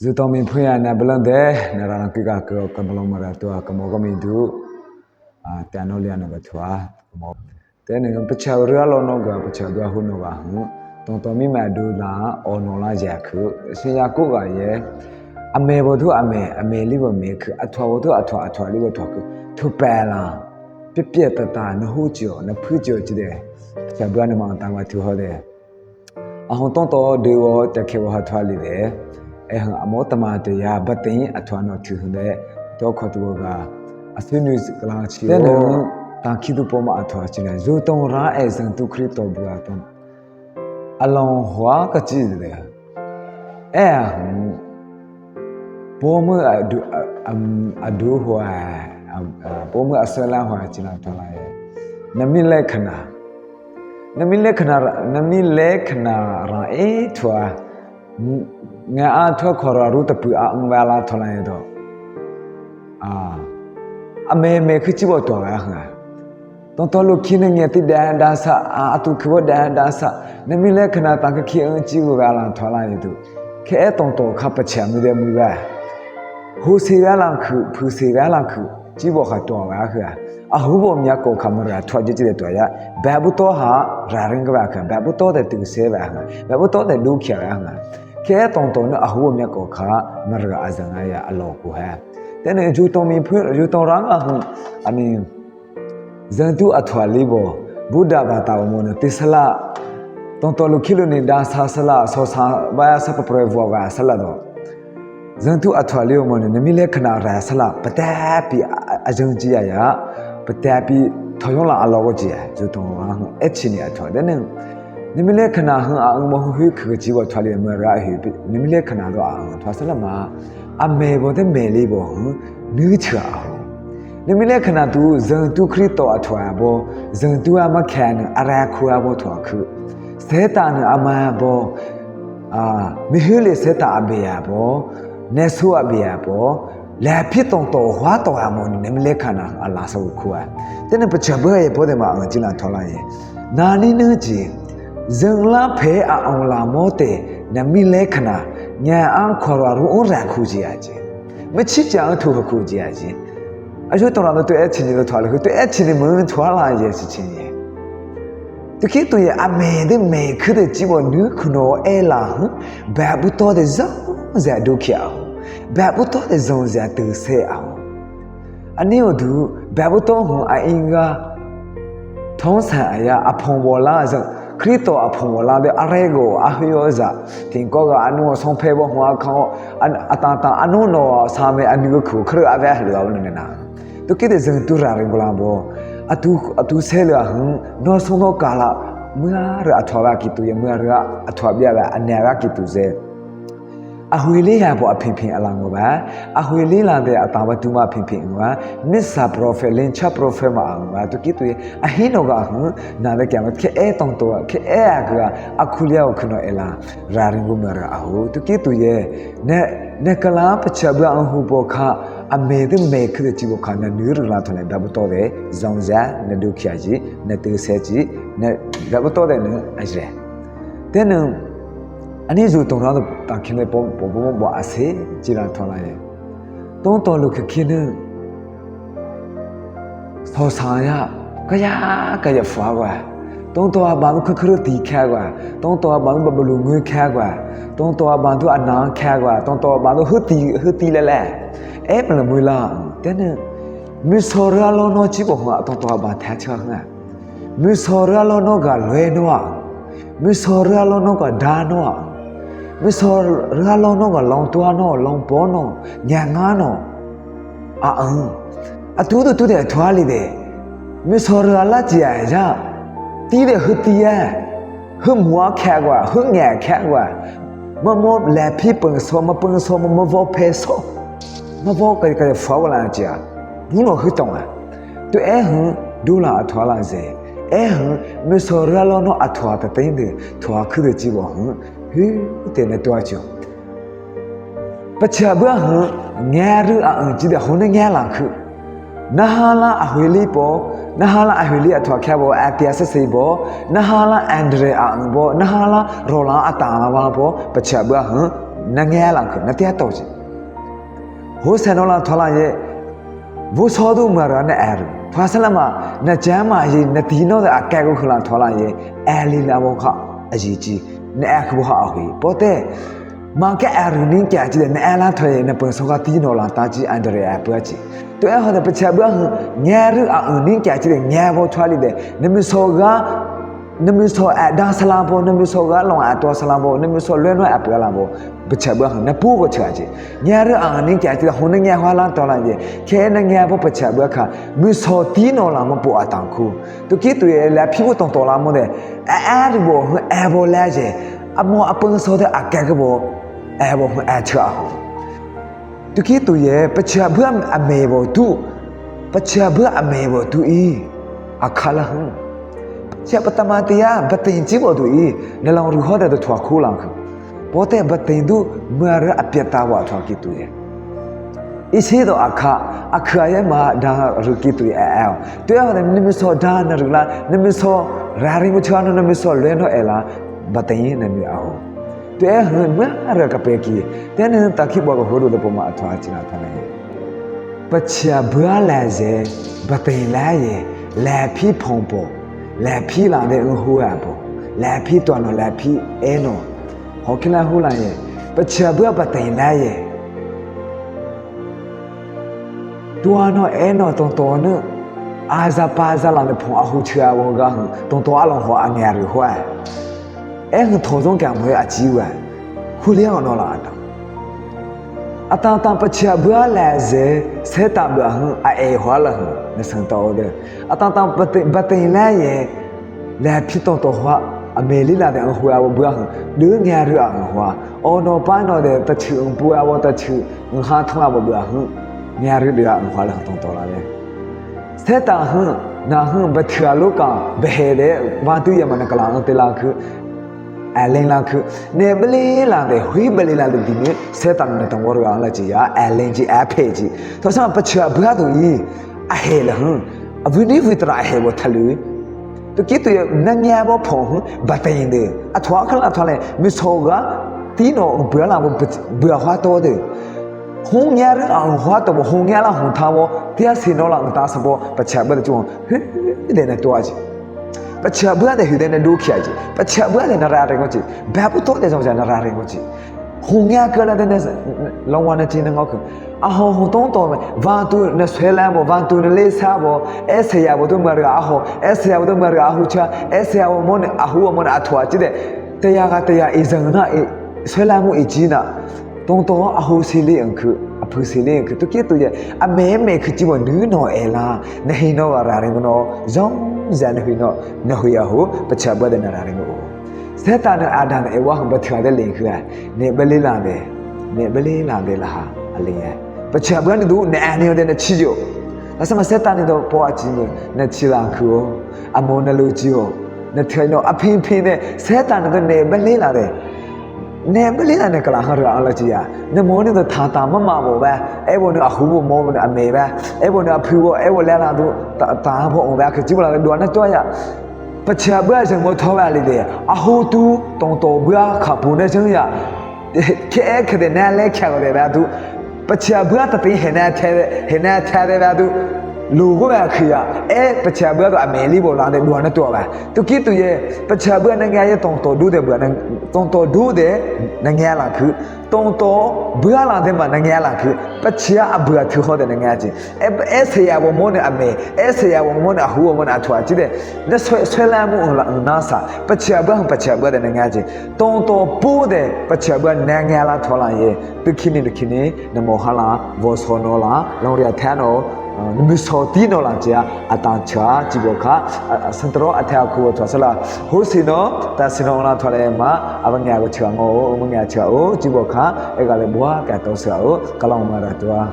Zutomi punya na belande na rana kika ke kamalong maratua kamogomi du tianolia na batua kamo tene pecha ria lo no ga pecha ga hu no ga hu tontomi ma du la ono la ya khu sin ya ko ga ye ame bo du ame li bo me khu athwa bo du athwa li bo thwa khu thu pa la piet ta na hu jio na phu jio ji de pecha bua na ma ta ma thu ho de a hon tonto de wo ta ke wo ha thwa li de a more tomato but then a to not to the dog hotuga as soon as glass then thank you poma at Zoton ra as and to crypto blaton along hua kachi there Pomo adu hua Pomo asala hua china tola Namile kana ra twa nga a thwa khora ru ta pu a ngwala thola do me khichi bo to ga ha ton lo khin nge ti da sa a tu khwo da sa nami le khana ta ka khi an chi go ga la thola ye tu khe ton to kha pa cha mi de mu ba hu se ga la khu phu se ga la khu chi bo kha to ga ha a hu bo mya ko kha ma ra thwa ji de to ya ba bu to ha ra ring ga ba kha ba bu to de tu se ba ha ba bu to de lu khya ga ha ke tonto no ahu me ko kha marga azanga ya alo ko ha tene ju to mi phwe ju to rang a ani zantu athwa li bo buddha ba ta mo no tisala tonto lu khilo ni da sa sala so sa ba sa pa pre vo ga sala do zantu athwa li mo no nami le khana ra sala pata pi ajang ji ya pata pi thoyong la alo ko ji ya ju to rang e chi ni athwa tene Nimile kana hang ang mo hu khu ji bo thwa le ma ra hu nimile kana do ang thwa sala ma a me bo de me le bo nu cha nimile kana tu zang tu khri to athwa bo zang tu a ma khan ara khu a bo thwa khu se ta na a ma bo mi hu le se ta a be ya bo ne su a be ya bo la phit tong to hwa to a mo nimile kana a la so khu a tene pa cha ba ye bo de ma ang ji la thwa la ye na ni ne ji Zengla pay a on la mote, Namile kana, Nya an kora ru ra kuji aji. Machi jang to her kuji aji. I should not to etch in the toilet to etch in the moon twilight yes. To keep to ye, I made the make the jibo nu kuno ela, Babuto the zone that do kia. Babuto the zones that do say out. I knew do Babuto who I inga Tonsa ya upon walla. Krito upon la de arego ahioza tinkoga anu song pebo hwa kho atata anu no same anu khu khru ave hlo na to kide zeng tu ra ringla bo atu sela no sono kala mwa ra athwa ki tu ye mwa ra athwa bya ba anya ga ki tu ze ahwili ya bo aphin alang ba ahwili la de atawa tu ma phin ba missa prophet lin cha prophet ma ang ba to ki tu ye ahino ga na de kya ma ke e tong to ke e ga akhulia ko khno ela ra ring go ma ra ahu to ki tu ye ne kala pacha ba ang hu bo kha ame de me khre ji bo kha na ni ru la thone da bo to de zong za ne du khya ji ne te se ji ne da bo to de ne ajre then Ani zu tong ra ta khin le bo ase ji la thwa la ye tong to lu khin so sa ya ka ya fa wa tong to ba lu khru ti kha wa tong to ba lu ba lu ngwe kha wa tong to ba du ana kha wa tong to ba lu hu ti le e pa la mwe la te ne mi so ra lo no chi bo ma tong to ba tha cha nga mi so ra lo no ga lwe no mi so ra lo no ga da no Misor ralo no ga long tua no long po no nya nga no atu tu de thwa li de misor rala ji ya ja ti de hu ti ya hu mwa kha gwa hu nya kha gwa mo la phi pung so ma vo phe so ma vo ka fa la ji ya bu no hu tong a tu e hu du la thwa la ze e hu misor ralo no athwa ta tin de thwa khu de ji bo hu te ne to acho pacha ba nya ru a ji de ho ne nya la khu na hala ahwili po na hala ahwili athwa kya bo atia se se bo na hala andre a bo na hala rola ata la ba bo pacha ba နငယ်လာခနတဲ့တော့ချဟိုဆန်တော့လာထွာလာရဲ့ဘိုးစောသူမှာရနဲ့အဲဖာဆလမနကြမ်းမာရေးနဒီနောတဲ့အကဲကိုခလာထွာလာရဲ့အဲလီလာဘောခအကြီးကြီးနဲအခဘဟာဟီပေါ်တဲ့မာကဲအရင်းကြကြတဲ့နဲလာထွေနပစောကတီနော်လာတာကြီးအန်ဒရီယာပွားချီတွဲဟတဲ့ပချက်ဘငငယ်ရအနင်းကြကြတဲ့ငယ်ဘောထွာလိတဲ့နမစောကနမစောအဒါဆလာဘောနမစောကလောအတော်ဆလာဘောနမစောလွဲ့လွဲ့အပွားလာဘောပချက်ဘနပူကိုချာချီငယ်ရအနင်းကြကြတဲ့ဟိုနငယ်ဟွာလာတော်လာရဲ့ခဲနငယ်ဘောပချက်ဘခမစောတီနော်လာမပူအတန်ခုတူကီတူရဲ့လက်ဖြူတော်တော်လာမတဲ့အဲဒီဘောအဲဘောလဲရဲ့အမောအပန်းစောတဲ့အကဲကဘောအဲဘောအဲချာတူကီတူရဲ့ပချက်ဘအမေဘောတူပချက်ဘအမေဘောတူဤအခါလာဟချက်ပတမတယာဘတင်ကြည့်ဘောတူဤနလောင်ရခေါ်တဲ့ထွာခိုးလောင်ခဘောတဲ့ဘတင်တူမရအပြတ်သားဝါထွာကီတူရဲ့အစီတော့အခါရဲ့မှာဒါရူကီတူရဲ့အဲတူရတဲ့နမစောဒါနရလာနမစောရာရီမချာနမစောလဲနော်အဲလာဘတင်ရင်နမအောင်တဲဟန်မရကပေကီတဲနတခိဘောကဟိုလိုပေါ်မှာအထွားချင်တာတယ်ပချာဘွာလာစေဘတင်လာရဲ့လာဖီဖုံပေါ်လာဖီလာတဲ့ဟိုရပေါ်လာဖီတော်နော်လာဖီအဲနော်ဟောကလာဟိုလာရဲ့ပချာဘွာဘတင်လာရဲ့တွာနော်အဲနော်တော်တော်နော်အာဇာပါဇာလာတဲ့ဖုံအခုချာဝကတော်တော်အလုံးဟောအငယ်ရဟွာအဲကထောဆုံးကံမွေးအကြီးဝဲခုလျောင်းတော့လာတော့အတန်တန်ပချဘွာလာစေစေတဘဟအေဟွာလာနစန်တော်တဲ့အတန်တန်ဘတင်လာရဲ့လာဖြစ်တော့ဟွာအမေလေးလာတဲ့ဟွာဘွာလူငယ်ရအောင်ဟွာအော်တော့ပန်းတော့တဲ့တချူဘွာဝတချူငါထွားဘွာဟငယ်ရတဲ့ဟွာလာတော့လာတယ်စေတဟနာဟဘထရလောကဘဟဲတဲ့ဘာတူရမနကလာတော့တလာခအလင်းလာခနေဘလေးလာတဲ့ဝိဘလေးလာတဲ့ဒီနေ့စေတန်တဲ့တော်ရအောင်လာကြည့်ရအလင်းကြီးအဖေကြီးတော့ဆမ်ပချဘွားတို့ကြီးအဟဲလဟအဝိနိဝိတရာဟဲဘထလူတူကီတူနညာဘောဖုံဘတိုင်တဲ့အထွားခလာထွားလဲမစောကတီနိုဘွားလာဘွားဟွာတော်တဲ့ဟုံညာရအောင်ဟွာတော့ဟုံညာလာဟုံထားဘောတရားစင်တော့လာတာစဘောပချဘတဲ့ကျုံဟဲ့တဲ့နဲ့တော့ကြီးပချဘွားတဲ့ဟိတဲ့နဲ့ဒုခိယကြီးပချဘွားတဲ့နရာတဲ့ကိုကြီးဘာပုတော့တဲ့ဆောင်ကြနရာတဲ့ကိုကြီးဟုံညာကလာတဲ့နဲ့လောဝနချင်းငေါကအဟောဟိုတုံးတော်ဗာတူနဲ့ဆွဲလန်းဘောဗာတူနဲ့လေးစားဘောအဲဆရာဘောတို့မရအဟောအဲဆရာဘောတို့မရအဟုချာအဲဆရာဘောမွန်အဟူမွန်အထွာကြည့်တဲ့တရားကတရားအေဇန်နာဆွဲလန်းမှုအကြီးနာတုံးတော်အဟူစီလေးအခုအဖူစီလေးအခုတကယ်တူရဲ့အမဲမဲခကြည့်ဘောနူးနော်အဲလားနေဟိနောရာရင်နော်ဇောင်းဇန်ဟိနောနဟိယဟိုပချဘတဲ့နာရင်ကိုစက်တာနဲ့အာဒန်အေဝါဟဘထရတဲ့လင်ခါနေဘလေးလာတယ်နေဘလေးလာတယ်လားအလင်းရဲ့ပချဘကနေသူနေအနေနဲ့ချီကြဒါစမစက်တာနေတော့ပေါ်အချင်းနဲ့ချီလာခူအမောနလူကြီးကိုနဲ့ထိုင်တော့အဖင်းဖင်းနဲ့စက်တာနဲ့နေဘလေးလာတယ်နေဘလေးလာနဲ့ကလာဟာရအလာကြီးရနေမောနေတော့သာတာမမဘောပဲအဲ့ဘောနဲ့အခုဘောမောနဲ့အမေပဲအဲ့ဘောနဲ့အဖူဘောအဲ့ဘောလဲလာသူတာဘောအောင်ပဲခကြည့်ပါလားတော့နဲ့တော့ရပချဘွားစံမထောပါလိတဲ့အဟိုတူတုံတော်ဘွားခပူနေစံရခဲခတဲ့နားလဲချော်တယ်ဗျာသူပချဘွားတသိဟနာထဲဟနာထဲတယ်ဗျာသူလူကပဲခရအဲပချဘွားကအမေလေးပေါ်လာတဲ့လူနဲ့တော့ပါသူကိတူရဲ့ပချဘွားနိုင်ငံရဲ့တုံတော်ဒုတဲ့ဘွားနဲ့တုံတော်ဒုတဲ့နိုင်ငံလာခုတုံတော်ဘွားလာတဲ့မှာနိုင်ငံလာခုပချအဘွားထူဟောတဲ့နိုင်ငံချင်းအဲဆရာဘမောနဲ့အမေအဲဆရာဘမောနဲ့ဟူဘမောနဲ့အထွာကြည့်တဲ့လက်ဆွဲလမ်းမှုနာစာပချဘွားတဲ့နိုင်ငံချင်းတုံတော်ပိုးတဲ့ပချဘွားနိုင်ငံလာထော်လာရဲ့တခိနေနမောဟာလာဘောဆောနောလာလောင်ရထန်တော်နမစောတီနော်လာကြအတန်ချာကြည့်ဘောခစန်တရောအထက်ကိုထွာဆလာဟိုစီနော်တာစနောလာထွာလဲမှာအပညာကိုချောင်းငိုမငါချောကြည့်ဘောခအဲ့ကလည်းဘွားကတော့ဆောကလောင်မာရတော့